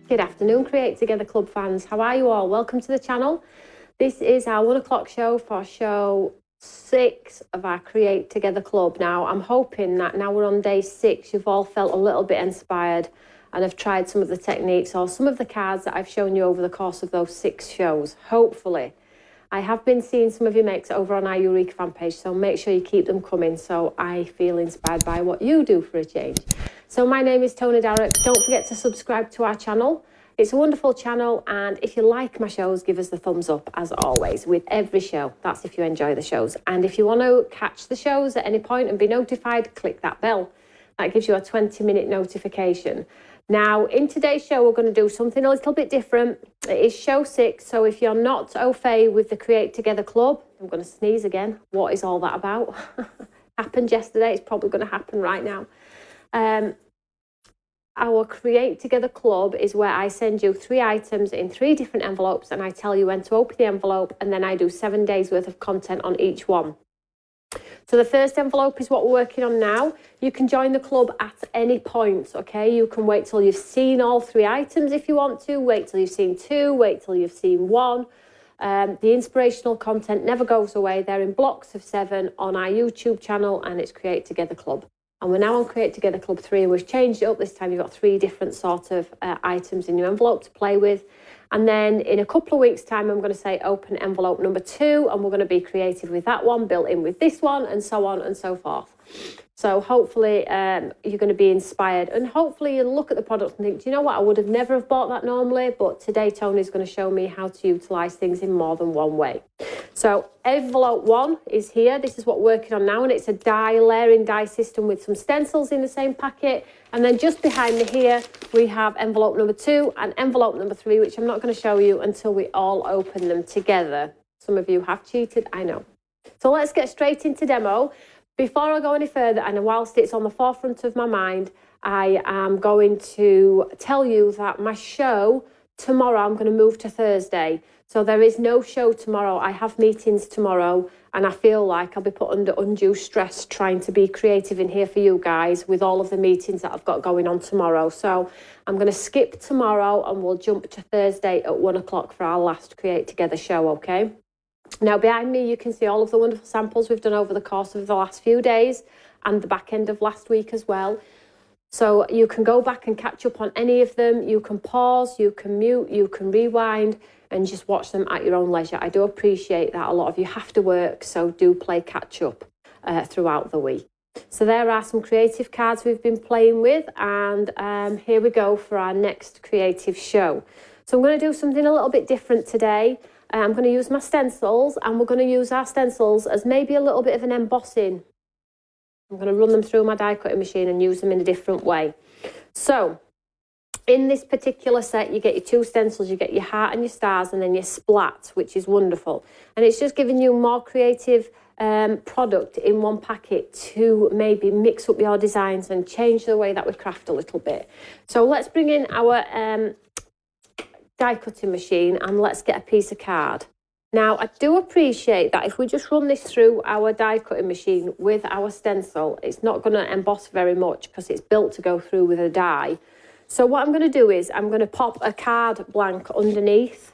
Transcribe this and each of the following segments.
Good afternoon, Create Together Club fans. How are you all? Welcome to the channel. This is our 1 o'clock show for show 6 of our Create Together Club. Now, I'm hoping that now we're on day 6, you've all felt a little bit inspired and have tried some of the techniques or some of the cards that I've shown you over the course of those 6 shows. Hopefully. I have been seeing some of your makes over on our Eureka fan page, so make sure you keep them coming so I feel inspired by what you do for a change. So my name is Tony Darroch. Don't forget to subscribe to our channel. It's a wonderful channel, and if you like my shows, give us the thumbs up, as always, with every show. That's if you enjoy the shows. And if you want to catch the shows at any point and be notified, click that bell. That gives you a 20-minute notification. Now, in today's show, we're going to do something a little bit different. It is show 6, so if you're not au fait with the Create Together Club, I'm going to sneeze again. What is all that about? Happened yesterday, it's probably going to happen right now. Our Create Together Club is where I send you 3 items in 3 different envelopes, and I tell you when to open the envelope, and then I do 7 days worth of content on each one. So the first envelope is what we're working on now. You can join the club at any point, okay? You can wait till you've seen all 3 items if you want to, wait till you've seen 2, wait till you've seen 1. The inspirational content never goes away. They're in blocks of 7 on our YouTube channel, and it's Create Together Club. And we're now on Create Together Club 3, and we've changed it up this time. You've got 3 different sort of items in your envelope to play with. And then in a couple of weeks' time, I'm going to say open envelope number 2, and we're going to be creative with that one, built in with this one, and so on and so forth. So hopefully you're going to be inspired, and hopefully you'll look at the product and think, do you know what, I would have never have bought that normally, but today Tony's going to show me how to utilise things in more than one way. So envelope 1 is here. This is what we're working on now, and it's a layering die system with some stencils in the same packet. And then just behind me here, we have envelope number 2 and envelope number 3, which I'm not going to show you until we all open them together. Some of you have cheated, I know. So let's get straight into demo. Before I go any further, and whilst it's on the forefront of my mind, I am going to tell you that my show tomorrow, I'm going to move to Thursday. So there is no show tomorrow. I have meetings tomorrow, and I feel like I'll be put under undue stress trying to be creative in here for you guys with all of the meetings that I've got going on tomorrow. So I'm going to skip tomorrow, and we'll jump to Thursday at 1 o'clock for our last Create Together show, okay? Now, behind me, you can see all of the wonderful samples we've done over the course of the last few days and the back end of last week as well. So you can go back and catch up on any of them. You can pause, you can mute, you can rewind, and just watch them at your own leisure. I do appreciate that a lot of you have to work, so do play catch up throughout the week. So there are some creative cards we've been playing with, and here we go for our next creative show. So I'm going to do something a little bit different today. I'm going to use my stencils, and we're going to use our stencils as maybe a little bit of an embossing. I'm going to run them through my die cutting machine and use them in a different way. So in this particular set, you get your 2 stencils, you get your heart and your stars, and then your splat, which is wonderful. And it's just giving you more creative product in one packet to maybe mix up your designs and change the way that we craft a little bit. So let's bring in our die cutting machine, and let's get a piece of card. Now, I do appreciate that if we just run this through our die cutting machine with our stencil, it's not going to emboss very much because it's built to go through with a die. So what I'm going to do is I'm going to pop a card blank underneath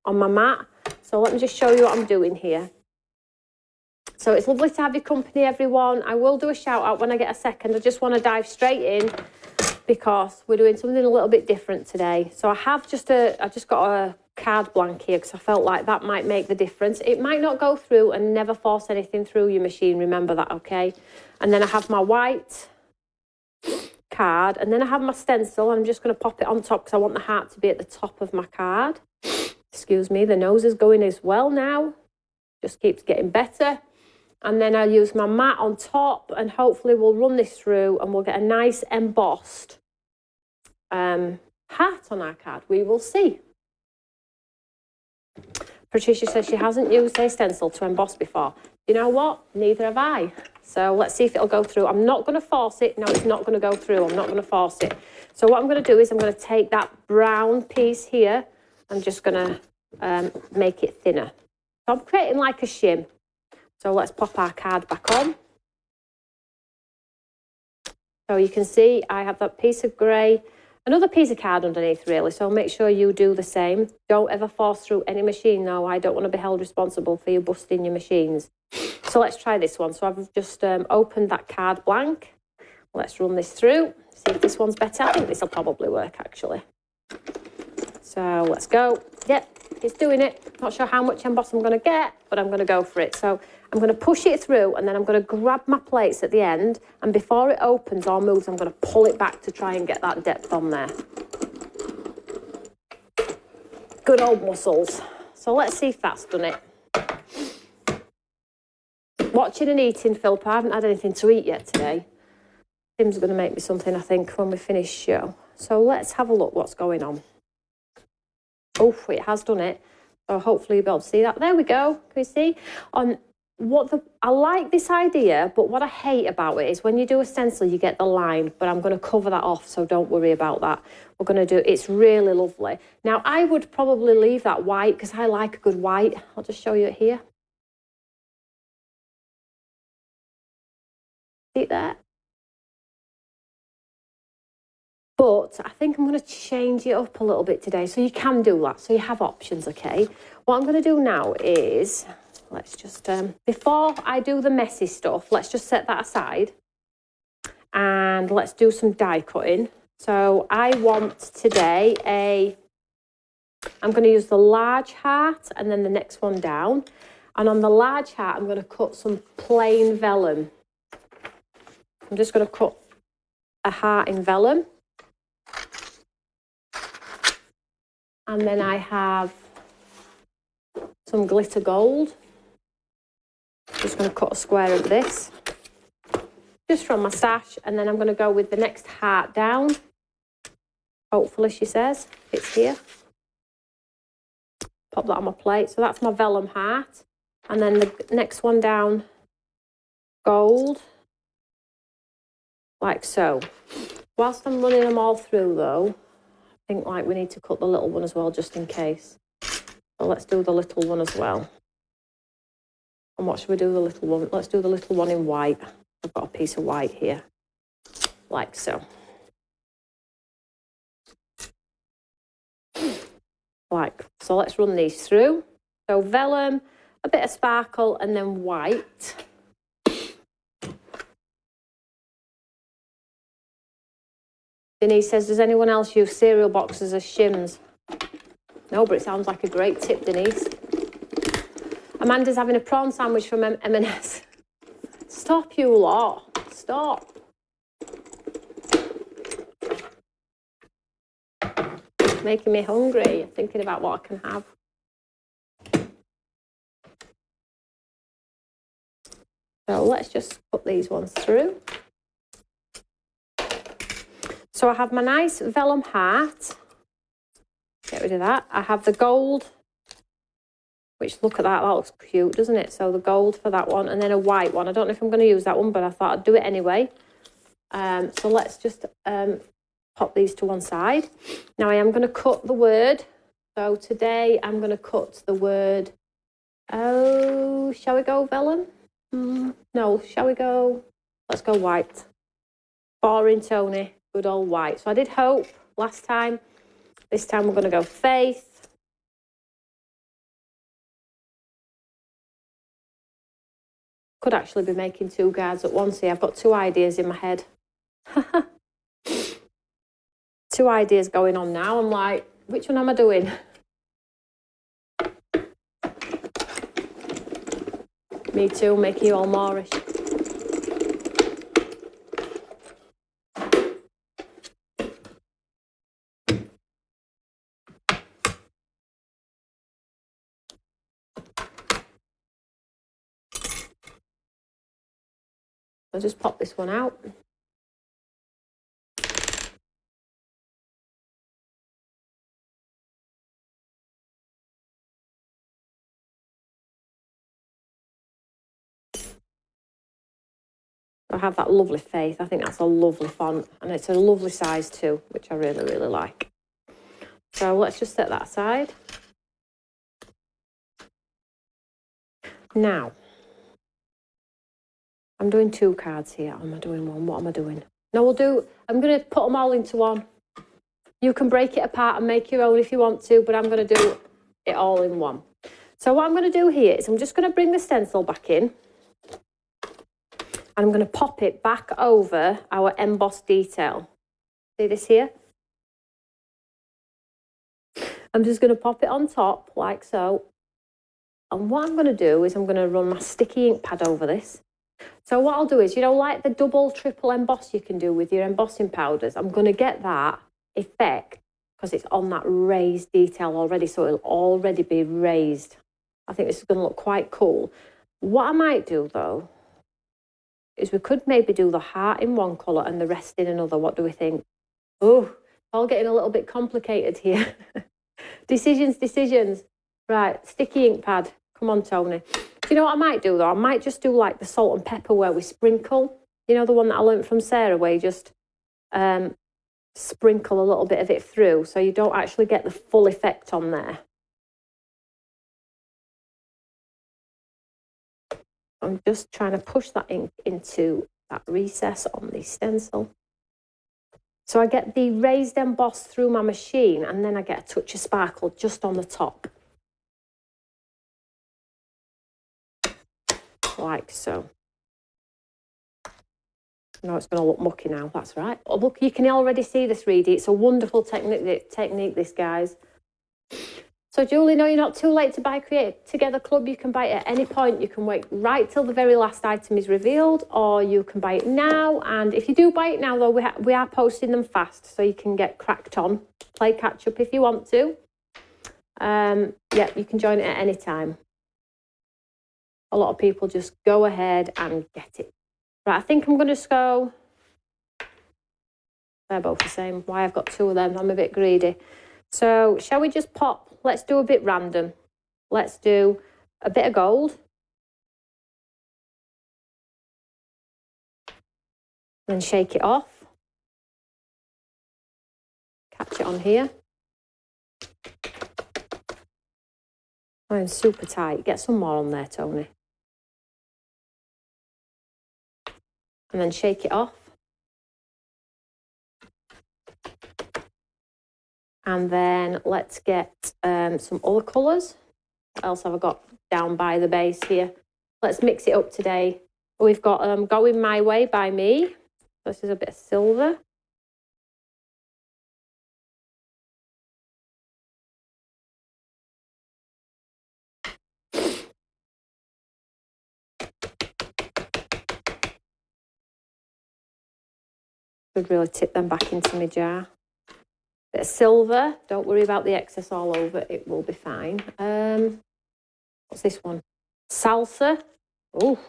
on my mat. So let me just show you what I'm doing here. So it's lovely to have your company, everyone. I will do a shout out when I get a second. I just want to dive straight in because we're doing something a little bit different today. So I just got a card blank here because I felt like that might make the difference. It might not go through, and never force anything through your machine. Remember that, okay? And then I have my white card, and then I have my stencil. I'm just going to pop it on top because I want the heart to be at the top of my card. Excuse me, the nose is going as well now. Just keeps getting better. And then I'll use my mat on top, and hopefully we'll run this through and we'll get a nice embossed heart on our card. We will see. Patricia says she hasn't used a stencil to emboss before. You know what? Neither have I. So let's see if it'll go through. I'm not going to force it. No, it's not going to go through. I'm not going to force it. So what I'm going to do is I'm going to take that brown piece here. I'm just going to make it thinner. So I'm creating like a shim. So let's pop our card back on. So you can see I have that piece of grey Another piece of card underneath, really, so make sure you do the same. Don't ever force through any machine, though. I don't want to be held responsible for you busting your machines. So let's try this one. So I've just opened that card blank. Let's run this through, see if this one's better. I think this will probably work, actually. So let's go. Yep, it's doing it. Not sure how much emboss I'm going to get, but I'm going to go for it. So I'm going to push it through, and then I'm going to grab my plates at the end, and before it opens or moves, I'm going to pull it back to try and get that depth on there. Good old muscles. So let's see if that's done it. Watching and eating, Philip. I haven't had anything to eat yet today. Tim's going to make me something, I think, when we finish show. So let's have a look what's going on. Oh, it has done it. So hopefully you'll be able to see that. There we go. Can you see? I like this idea, but what I hate about it is when you do a stencil, you get the line, but I'm going to cover that off, so don't worry about that. We're going to do, it's really lovely. Now, I would probably leave that white because I like a good white. I'll just show you it here. See it there? But I think I'm going to change it up a little bit today. So you can do that. So you have options, okay? What I'm going to do now is, let's just, before I do the messy stuff, let's just set that aside. And let's do some die cutting. So I want today I'm going to use the large heart and then the next one down. And on the large heart, I'm going to cut some plain vellum. I'm just going to cut a heart in vellum. And then I have some glitter gold. I'm just going to cut a square of this, just from my stash. And then I'm going to go with the next heart down. Hopefully, she says, it's here. Pop that on my plate. So that's my vellum heart. And then the next one down, gold, like so. Whilst I'm running them all through, though, I think like we need to cut the little one as well, just in case. So let's do the little one as well. And what should we do the little one? Let's do the little one in white. I've got a piece of white here, like so. Like, so let's run these through. So vellum, a bit of sparkle, and then white. Denise says, does anyone else use cereal boxes as shims? No, but it sounds like a great tip, Denise. Amanda's having a prawn sandwich from M&S. Stop, you lot. Stop. Making me hungry, thinking about what I can have. So let's just put these ones through. So I have my nice vellum heart. Get rid of that. I have the gold, which look at that, that looks cute, doesn't it? So the gold for that one, and then a white one. I don't know if I'm going to use that one, but I thought I'd do it anyway. So let's just pop these to one side. Now I am going to cut the word. So today I'm going to cut the word, oh, shall we go vellum? No, shall we go, let's go white. Boring, Tony. Good old white. So I did hope last time. This time we're going to go faith. Could actually be making two cards at once here. I've got two ideas in my head. Two ideas going on now. I'm like, which one am I doing? Me too, making you all Moorish. I'll just pop this one out. I have that lovely faith. I think that's a lovely font, and it's a lovely size too, which I really, really like. So let's just set that aside. Now, I'm doing two cards here. Am I doing one? What am I doing? No, I'm going to put them all into one. You can break it apart and make your own if you want to, but I'm going to do it all in one. So what I'm going to do here is I'm just going to bring the stencil back in. And I'm going to pop it back over our embossed detail. See this here? I'm just going to pop it on top like so. And what I'm going to do is I'm going to run my sticky ink pad over this. So what I'll do is, you know, like the double, triple emboss you can do with your embossing powders, I'm going to get that effect because it's on that raised detail already. So it'll already be raised. I think this is going to look quite cool. What I might do though, is we could maybe do the heart in one colour and the rest in another. What do we think? Oh, it's all getting a little bit complicated here. Decisions. Right, sticky ink pad. Come on, Tony. Do you know what I might do though? I might just do like the salt and pepper where we sprinkle. You know, the one that I learned from Sarah where you just sprinkle a little bit of it through so you don't actually get the full effect on there. I'm just trying to push that ink into that recess on the stencil. So I get the raised emboss through my machine and then I get a touch of sparkle just on the top. Like so. No, it's going to look mucky now, that's right. Oh, look, you can already see the 3D. It's a wonderful technique, this, guys. So, Julie, no, you're not too late to buy Create Together Club. You can buy it at any point. You can wait right till the very last item is revealed, or you can buy it now. And if you do buy it now, though, we are posting them fast, so you can get cracked on, play catch up if you want to. Yeah, you can join it at any time. A lot of people just go ahead and get it. Right, I think I'm going to just go. They're both the same. Why I've got two of them? I'm a bit greedy. So, shall we just pop? Let's do a bit random. Let's do a bit of gold. Then shake it off. Catch it on here. I'm super tight. Get some more on there, Tony. And then shake it off. And then let's get some other colours. What else have I got down by the base here? Let's mix it up today. We've got Going My Way by Me. This is a bit of silver. Could really tip them back into my jar. Bit of silver. Don't worry about the excess all over. It will be fine. What's this one? Salsa. Oh,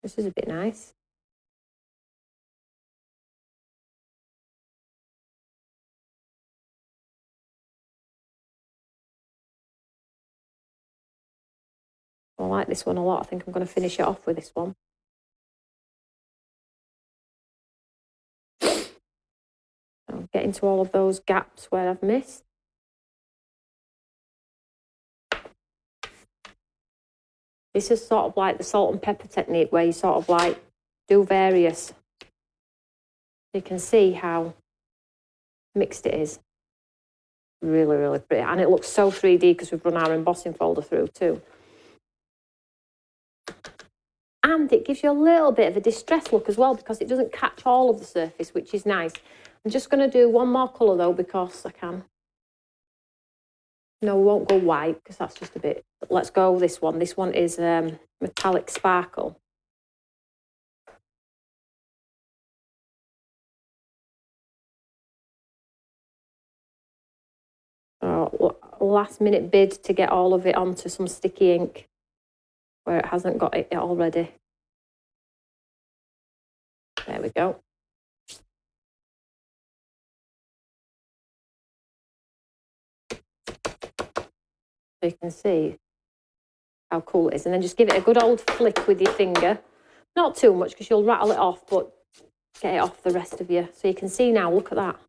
this is a bit nice. I like this one a lot. I think I'm going to finish it off with this one. I'll get into all of those gaps where I've missed. This is sort of like the salt and pepper technique where you sort of like do various. You can see how mixed it is. Really, really pretty. And it looks so 3D because we've run our embossing folder through too. And it gives you a little bit of a distressed look as well because it doesn't catch all of the surface, which is nice. I'm just going to do one more colour though because I can. No, we won't go white because that's just a bit. Let's go this one. This one is Metallic Sparkle. Last minute bid to get all of it onto some sticky ink where it hasn't got it already. There we go. So you can see how cool it is. And then just give it a good old flick with your finger. Not too much because you'll rattle it off, but get it off the rest of you. So you can see now, look at that.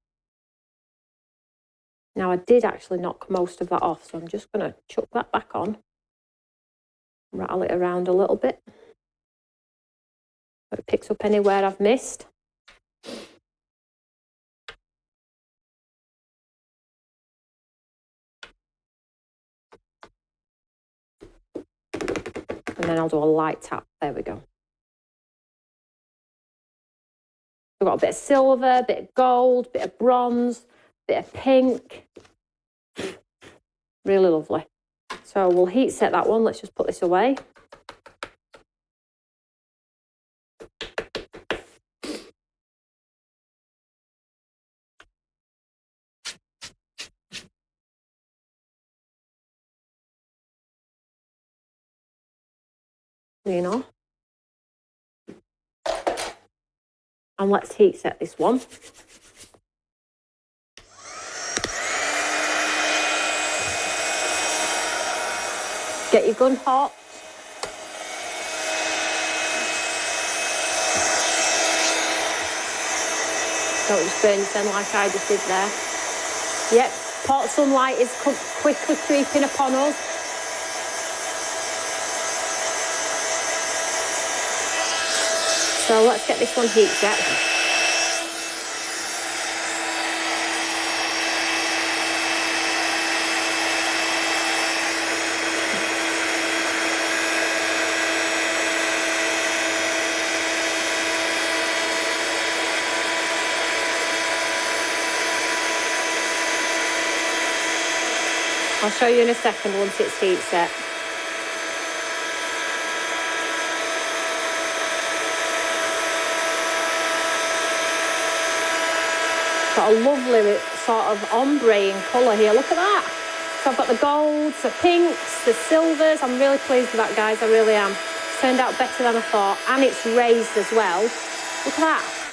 Now I did actually knock most of that off, so I'm just going to chuck that back on. Rattle it around a little bit. So it picks up anywhere I've missed. then I'll do a light tap. There we go. We've got a bit of silver, a bit of gold, a bit of bronze, a bit of pink. Really lovely. So we'll heat set that one. Let's just put this away. You know. And let's heat set this one. Get your gun hot. Don't just burn yourself like I just did there. Yep, pot sunlight is quickly creeping upon us. So let's get this one heat set. I'll show you in a second once it's heat set. Got a lovely sort of ombre in colour here. Look at that. So I've got the golds, the pinks, the silvers. I'm really pleased with that, guys. I really am. It's turned out better than I thought. And it's raised as well. Look at that.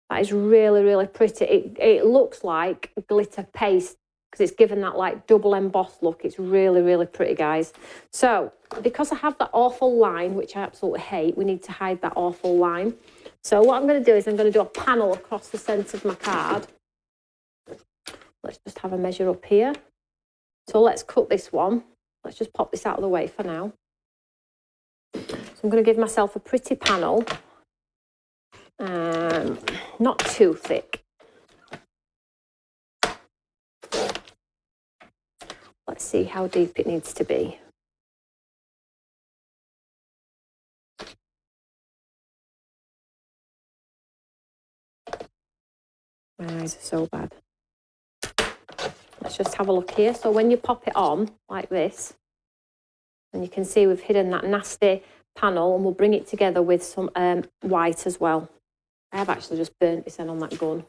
That is really, really pretty. It looks like glitter paste because it's given that like double embossed look. It's really, really pretty, guys. So because I have that awful line, which I absolutely hate, we need to hide that awful line. So what I'm going to do is I'm going to do a panel across the centre of my card. Let's just have a measure up here. So let's cut this one. Let's just pop this out of the way for now. So I'm going to give myself a pretty panel. Not too thick. Let's see how deep it needs to be. My eyes are so bad. Let's just have a look here. So when you pop it on like this, and you can see we've hidden that nasty panel, and we'll bring it together with some white as well. I have actually just burnt this end on that gun.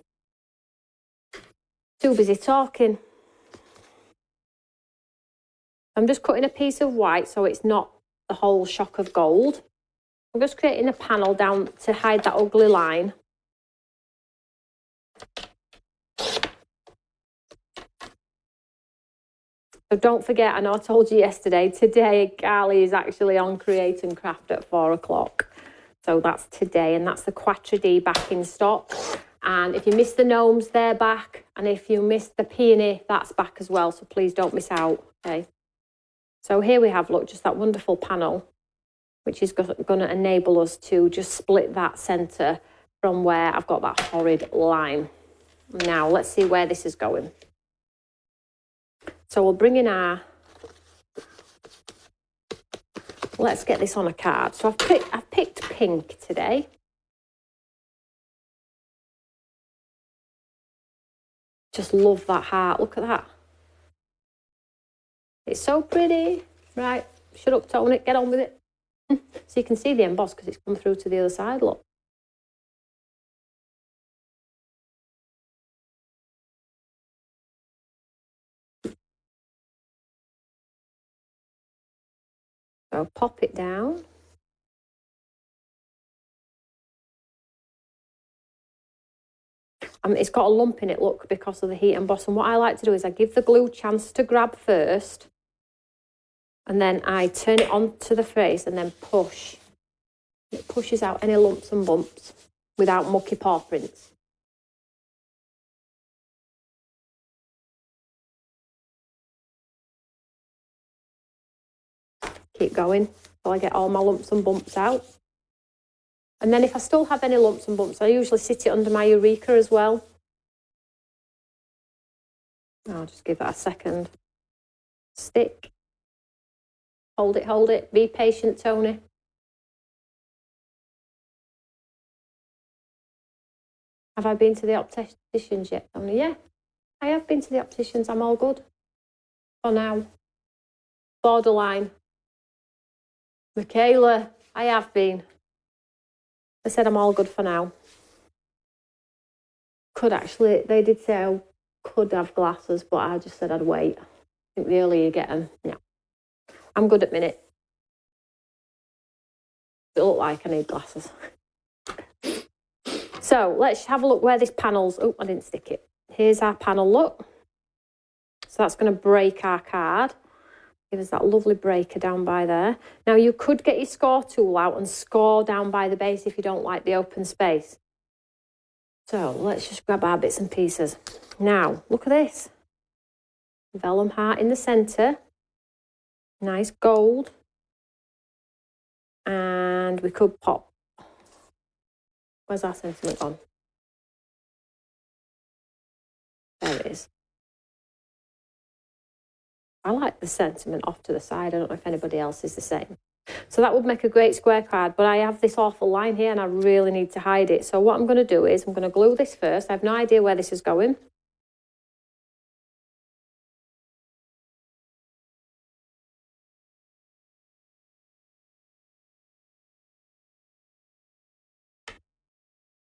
Too busy talking. I'm just cutting a piece of white so it's not the whole shock of gold. I'm just creating a panel down to hide that ugly line. So don't forget, I know I told you yesterday, today Carly is actually on Create and Craft at 4 o'clock. So that's today, and that's the Quatre D back in stock. And if you missed the gnomes, they're back. And if you missed the peony, that's back as well. So please don't miss out, okay? So here we have, look, just that wonderful panel, which is going to enable us to just split that centre from where I've got that horrid line. Now, let's see where this is going. So we'll bring in our... Let's get this on a card. So I've picked pink today. Just love that heart. Look at that. It's so pretty. Right, shut up, tone it. Get on with it. So you can see the emboss because it's come through to the other side, look. So pop it down. It's got a lump in it, look, because of the heat emboss. And what I like to do is I give the glue a chance to grab first. And then I turn it onto the face and then push. It pushes out any lumps and bumps without mucky paw prints. Keep going until I get all my lumps and bumps out. And then if I still have any lumps and bumps, I usually sit it under my Eureka as well. I'll just give that a second. Stick. hold it, hold it. Be patient, Tony. Have I been to the opticians yet, Tony? Yeah, I have been to the opticians. I'm all good for now. Borderline. Michaela, I have been. I said I'm all good for now. Could actually, they did say I could have glasses, but I just said I'd wait. I think the earlier you get them, yeah. I'm good at minute. It look like I need glasses. So let's have a look where this panel's... Oh, I didn't stick it. Here's our panel, look. So that's going to break our card. Give us that lovely breaker down by there. Now, you could get your score tool out and score down by the base if you don't like the open space. So let's just grab our bits and pieces. Now, look at this. Vellum heart in the centre. Nice gold. And we could pop... Where's our sentiment gone? There it is. I like the sentiment off to the side. I don't know if anybody else is the same. So that would make a great square card, but I have this awful line here and I really need to hide it. So what I'm going to do is I'm going to glue this first. I have no idea where this is going.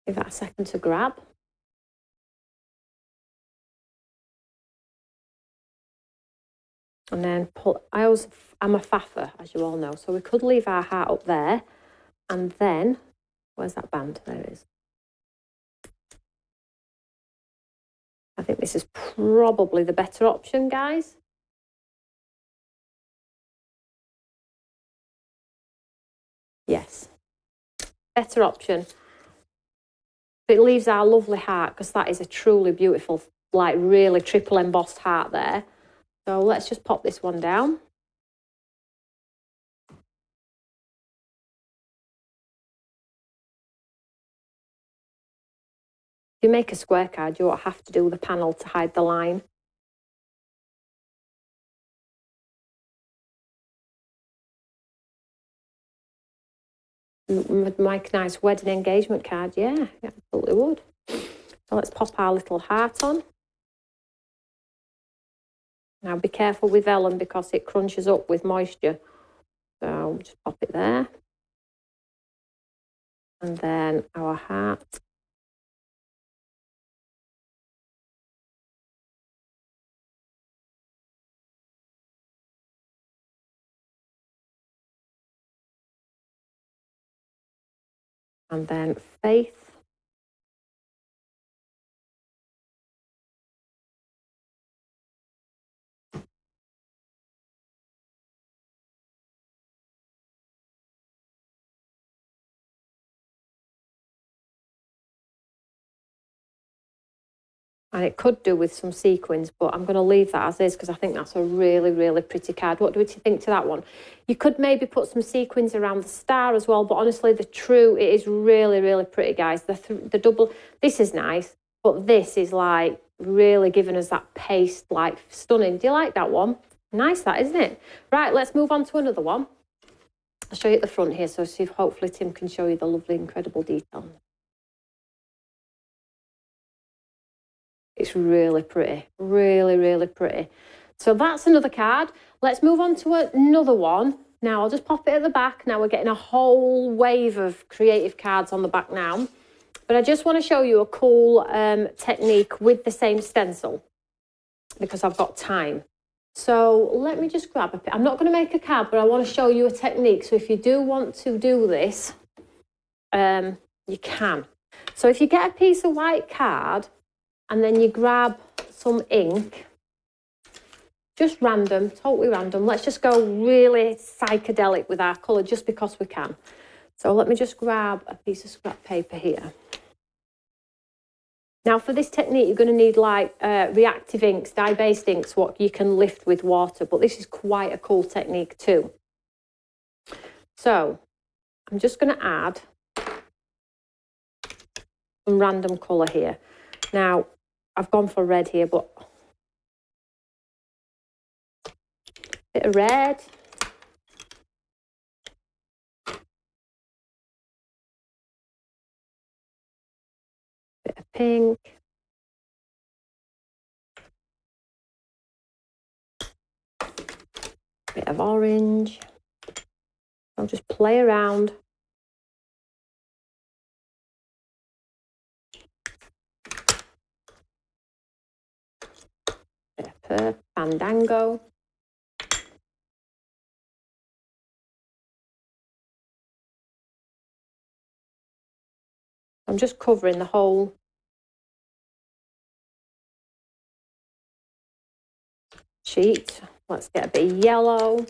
Give that a second to grab. And then pull. I'm a faffer, as you all know, so we could leave our heart up there. And then, where's that band? There it is. I think this is probably the better option, guys. Yes, better option. It leaves our lovely heart, because that is a truly beautiful, like really triple embossed heart there. So let's just pop this one down. If you make a square card, you won't have to do the panel to hide the line. Make a nice wedding engagement card, yeah, absolutely would. So let's pop our little heart on. Now be careful with vellum because it crunches up with moisture. So just pop it there. And then our heart. And then faith. And it could do with some sequins, but I'm going to leave that as is because I think that's a really, really pretty card. What do you think to that one? You could maybe put some sequins around the star as well, but honestly, it is really, really pretty, guys. The double, this is nice, but this is like really giving us that paste, like stunning. Do you like that one? Nice, that, isn't it? Right, let's move on to another one. I'll show you at the front here, so see if hopefully Tim can show you the lovely, incredible detail. It's really pretty, really, really pretty. So that's another card. Let's move on to another one. Now, I'll just pop it at the back. Now, we're getting a whole wave of creative cards on the back now. But I just want to show you a cool technique with the same stencil because I've got time. So let me just grab a bit. I'm not going to make a card, but I want to show you a technique. So if you do want to do this, you can. So if you get a piece of white card, and then you grab some ink, just random, totally random. Let's just go really psychedelic with our colour just because we can. So let me just grab a piece of scrap paper here. Now for this technique, you're going to need like reactive inks, dye-based inks, what you can lift with water, but this is quite a cool technique too. So I'm just going to add some random colour here. Now, I've gone for red here, but a bit of red, Bit of pink. Bit of orange. I'll just play around. Bit of purple, Fandango. I'm just covering the whole sheet. Let's get a bit of yellow.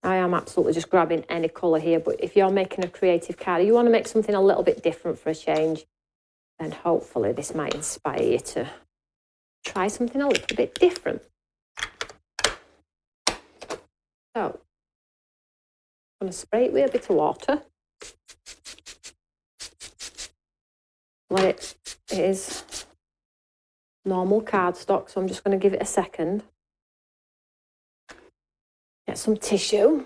I am absolutely just grabbing any colour here, but if you're making a creative card, you want to make something a little bit different for a change, then hopefully this might inspire you to try something a little bit different. So, I'm going to spray it with a bit of water. It is normal cardstock, so I'm just going to give it a second. Get some tissue.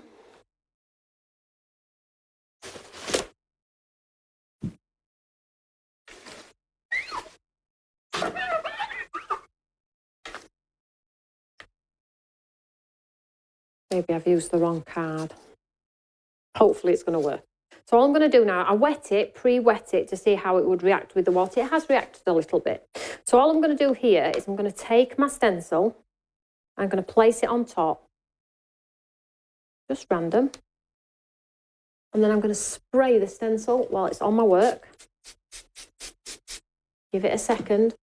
Maybe I've used the wrong card. Hopefully it's going to work. So all I'm going to do now, I wet it, pre-wet it to see how it would react with the water. It has reacted a little bit. So all I'm going to do here is I'm going to take my stencil, I'm going to place it on top, just random. And then I'm going to spray the stencil while it's on my work. Give it a second.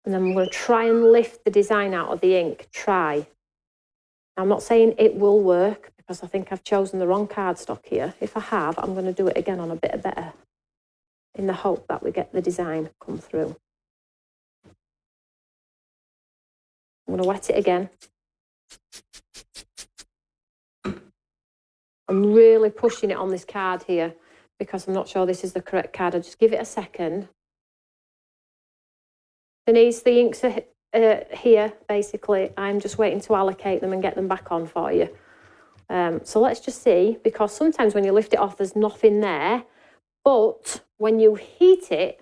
And then I'm going to try and lift the design out of the ink. Try. I'm not saying it will work because I think I've chosen the wrong cardstock here. If I have, I'm going to do it again on a bit better in the hope that we get the design come through. I'm going to wet it again. I'm really pushing it on this card here because I'm not sure this is the correct card. I'll just give it a second. Denise, the inks are here, basically. I'm just waiting to allocate them and get them back on for you. So let's just see, because sometimes when you lift it off, there's nothing there. But when you heat it,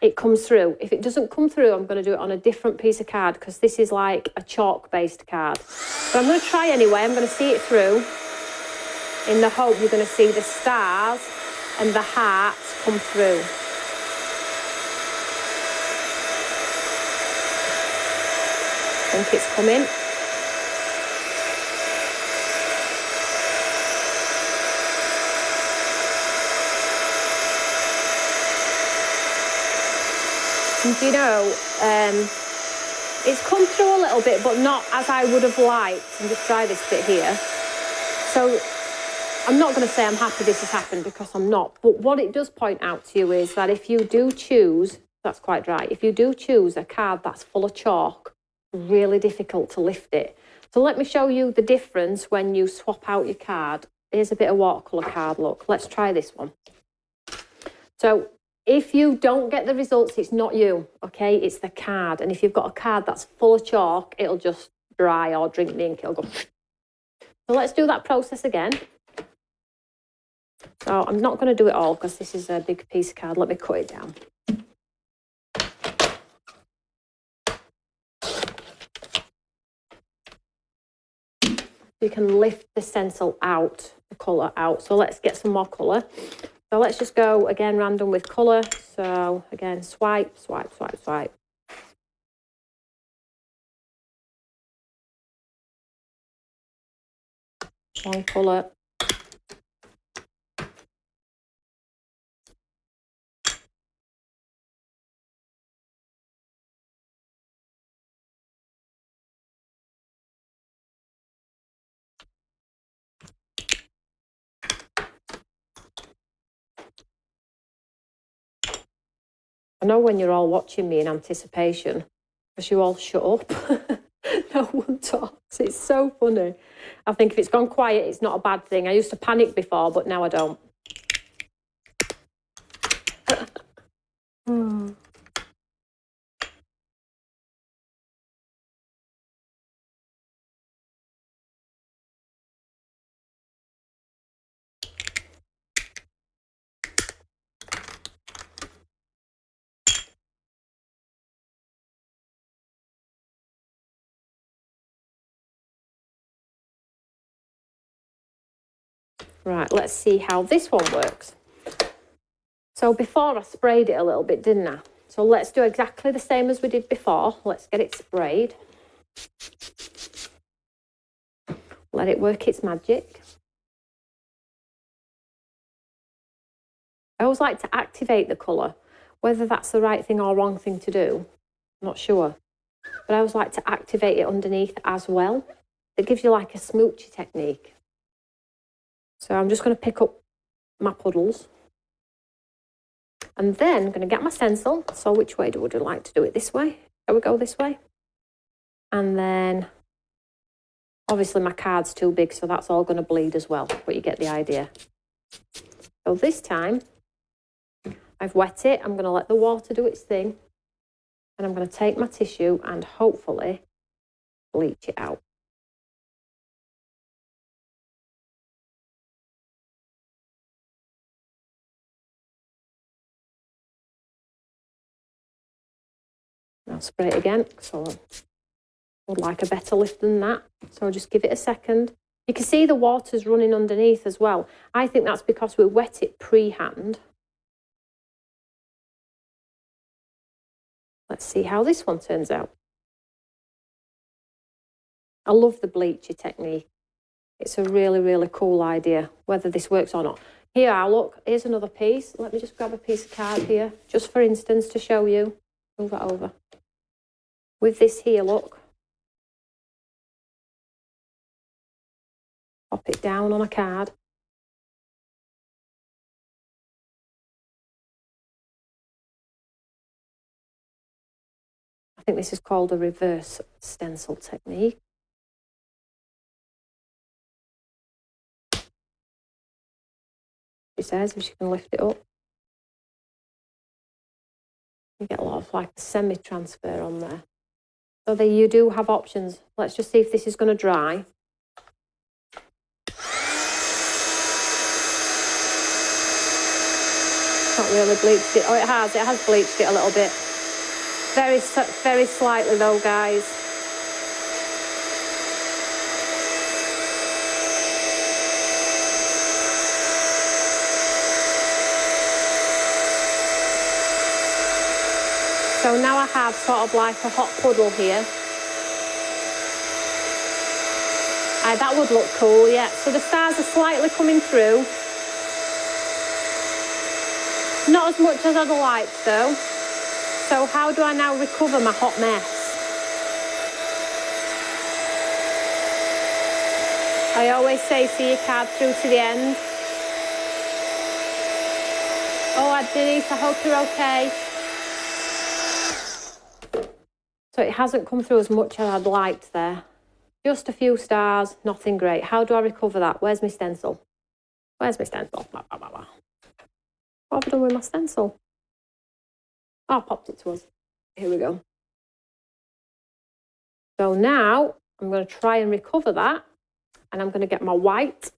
it comes through. If it doesn't come through, I'm going to do it on a different piece of card because this is like a chalk-based card. But I'm going to try anyway. I'm going to see it through in the hope you're going to see the stars and the hearts come through. I think it's coming. And you know, it's come through a little bit, but not as I would have liked. And just try this bit here. So I'm not going to say I'm happy this has happened because I'm not. But what it does point out to you is that if you do choose, that's quite dry, if you do choose a card that's full of chalk, really difficult to lift it. So let me show you the difference when you swap out your card. Here's a bit of watercolour card, look. Let's try this one. So if you don't get the results, it's not you, okay? It's the card. And if you've got a card that's full of chalk, it'll just dry or drink the ink, it'll go. So let's do that process again. So I'm not going to do it all because this is a big piece of card. Let me cut it down. You can lift the stencil out, the colour out. So let's get some more colour. So let's just go again random with colour. So again, swipe, swipe, swipe, swipe. One colour. I know when you're all watching me in anticipation, because you all shut up. No one talks. It's so funny. I think if it's gone quiet, it's not a bad thing. I used to panic before, but now I don't. Right, let's see how this one works. So before I sprayed it a little bit, didn't I? So let's do exactly the same as we did before. Let's get it sprayed. Let it work its magic. I always like to activate the colour. Whether that's the right thing or wrong thing to do, I'm not sure. But I always like to activate it underneath as well. It gives you like a smoochy technique. So I'm just going to pick up my puddles. And then I'm going to get my stencil. So which way would I like to do it? This way? Shall we go this way? And then, obviously my card's too big, so that's all going to bleed as well. But you get the idea. So this time, I've wet it. I'm going to let the water do its thing. And I'm going to take my tissue and hopefully bleach it out. I'll spray it again, so I would like a better lift than that. So I'll just give it a second. You can see the water's running underneath as well. I think that's because we wet it pre-hand. Let's see how this one turns out. I love the bleachy technique. It's a really, really cool idea, whether this works or not. Here, look, here's another piece. Let me just grab a piece of card here, just for instance, to show you. Move that over. With this here, look. Pop it down on a card. I think this is called a reverse stencil technique. She says, if she can lift it up. You get a lot of like semi-transfer on there. So there you do have options. Let's just see if this is going to dry. Not really bleached it. Oh, it has bleached it a little bit. Very slightly though, guys. So now I have sort of like a hot puddle here. That would look cool, yeah. So the stars are slightly coming through. Not as much as I'd like though. So how do I now recover my hot mess? I always say see your card through to the end. Oh, Denise, I hope you're okay. So it hasn't come through as much as I'd liked there. Just a few stars, nothing great. How do I recover that? Where's my stencil? Where's my stencil? What have I done with my stencil? Oh, I popped it to us. Here we go. So now I'm going to try and recover that. And I'm going to get my white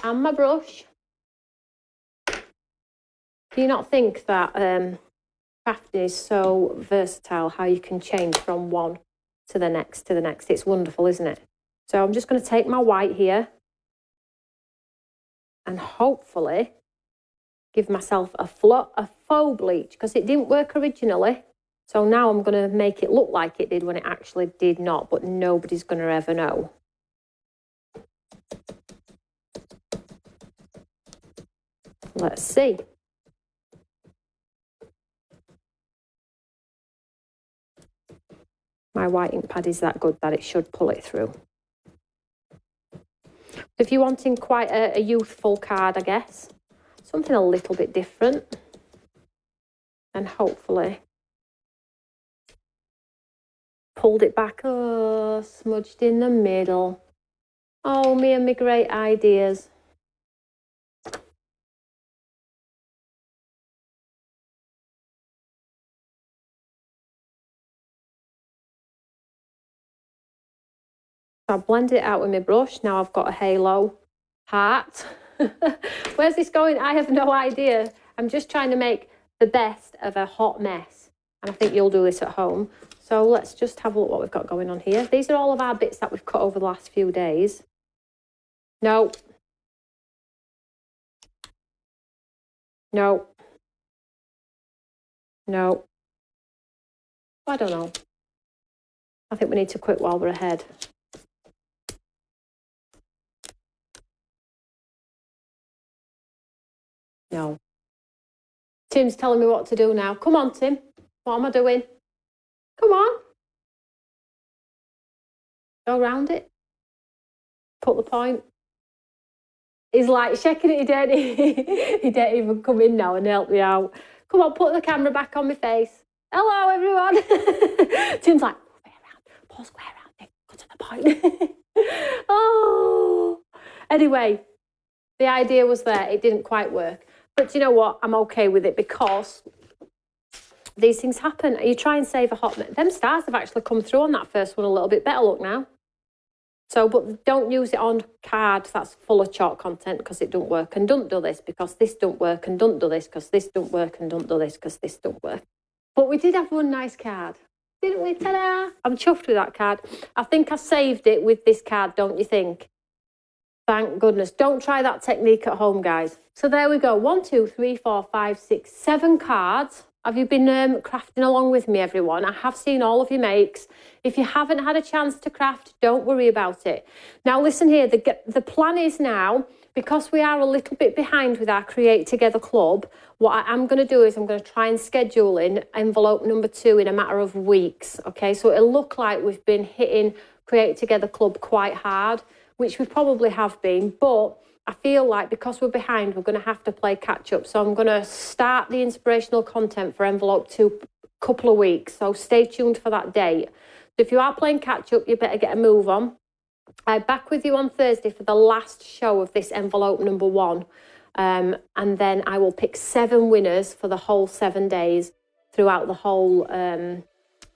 and my brush. Do you not think that crafting is so versatile, how you can change from one to the next to the next? It's wonderful, isn't it? So I'm just going to take my white here and hopefully give myself a faux bleach, because it didn't work originally. So now I'm going to make it look like it did when it actually did not, but nobody's going to ever know. Let's see. My white ink pad is that good that it should pull it through. If you're wanting quite a youthful card, I guess, something a little bit different, and hopefully pulled it back. Oh, smudged in the middle. Oh, me and my great ideas. So I blended it out with my brush. Now I've got a halo heart. Where's this going? I have no idea. I'm just trying to make the best of a hot mess. And I think you'll do this at home. So let's just have a look what we've got going on here. These are all of our bits that we've cut over the last few days. No. No. No. I don't know. I think we need to quit while we're ahead. No. Tim's telling me what to do now. Come on, Tim. What am I doing? Come on. Go round it. Put the point. He's like shaking it. He don't, he don't even come in now and help me out. Come on, put the camera back on my face. Hello, everyone. Tim's like, move it around. Pull square around it. Go to the point. Oh. Anyway, the idea was there. It didn't quite work. But you know what? I'm okay with it because these things happen. You try and save a hot mess. Them stars have actually come through on that first one a little bit better. Look now. So, but don't use it on cards that's full of chalk content because it don't work. And don't do this because this don't work. And don't do this because this don't work. And don't do this because this don't work. But we did have one nice card, didn't we? Ta-da! I'm chuffed with that card. I think I saved it with this card, don't you think? Thank goodness. Don't try that technique at home, guys. So there we go. 1, 2, 3, 4, 5, 6, 7 cards. Have you been crafting along with me, everyone? I have seen all of your makes. If you haven't had a chance to craft, don't worry about it. Now, listen here. The plan is now, because we are a little bit behind with our Create Together Club, what I am going to do is I'm going to try and schedule in envelope number 2 in a matter of weeks. Okay, so it'll look like we've been hitting Create Together Club quite hard, which we probably have been, but I feel like because we're behind, we're going to have to play catch up. So I'm going to start the inspirational content for envelope 2 a couple of weeks. So stay tuned for that date. So if you are playing catch up, you better get a move on. I'm back with you on Thursday for the last show of this envelope number 1. And then I will pick 7 winners for the whole 7 days throughout the whole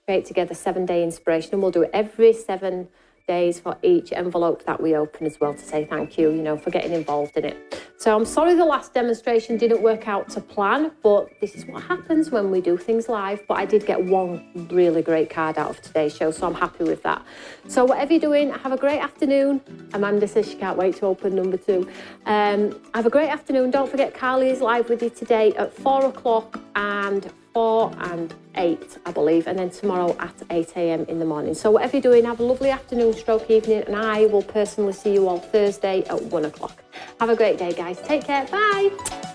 Create Together 7-day inspiration. And we'll do it every 7 days for each envelope that we open as well to say thank you, you know, for getting involved in it. So I'm sorry the last demonstration didn't work out to plan, but this is what happens when we do things live. But I did get one really great card out of today's show, so I'm happy with that. So whatever you're doing, have a great afternoon. Amanda says she can't wait to open number 2. Have a great afternoon. Don't forget Carly is live with you today at 4 o'clock and 4 and 8, I believe, and then tomorrow at 8 a.m. in the morning. So whatever you're doing, have a lovely afternoon stroke evening, and I will personally see you all Thursday at 1 o'clock. Have a great day, guys. Take care. Bye.